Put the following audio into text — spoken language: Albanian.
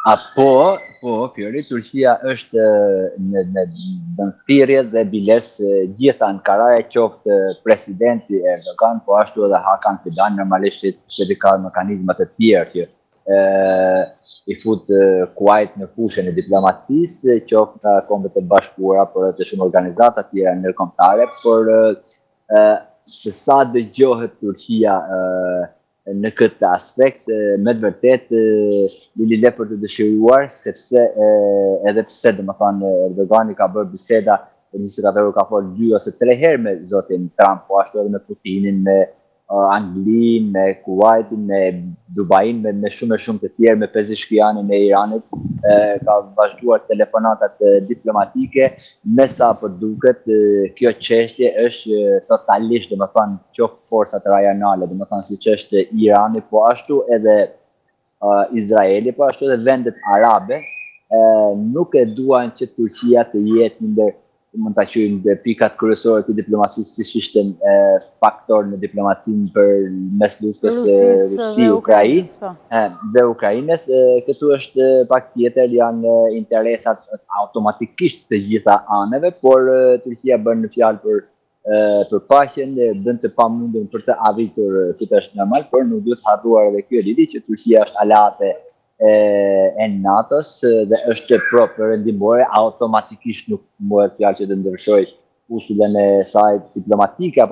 Po, Fiori, Turqia është në thirrje dhe biles gjithë Ankaraja, qoftë presidenti Erdogan, po ashtu edhe Hakan Fidan, normalisht që ka mekanizmat e tjerë që i fut Kuwait në fushën e diplomacisë, qoftë nga Kombet e Bashkuara, por edhe shumë organizata tjera ndërkombëtare, por se sa dëgjohet Turqia në këtë aspekt, me të vërtet Lili le për të dëshiruar, sepse edhe pse domethënë Erdogani ka bërë biseda, ministri ka folur 2 ose 3 herë me zotin Trump, po ashtu edhe me Putinin, me Anglinë, me Kuwaitin, me Dubain, me shumë të tjerë, me Pezeshkianin e Iranit, ka vazhduar telefonatat diplomatike, me sa po duket kjo çështje është totalisht, domethënë, qoftë forcat rajonale, domethënë siç është Irani, po ashtu edhe Izraeli, po ashtu edhe vendet arabe, nuk e duan që Turqia të jetë ndër, mund ta quajmë, pikat kryesore të diplomacisë, siç ishte faktor në diplomacinë për mes luftës Rusi-Ukrainë dhe Ukrainës. Këtu është pak tjetër, janë interesat automatikisht të gjitha anëve, por Turqia bën në fjalë për paqen, bën të pamundun për të arritur, këtë është normal, por nuk duhet harruar edhe kjo lidhje që Turqia është aleate e NATO-s dhe është pro-perëndimore, automatikisht nuk bëhet fjalë që të ndryshoj usullën e saj diplomatike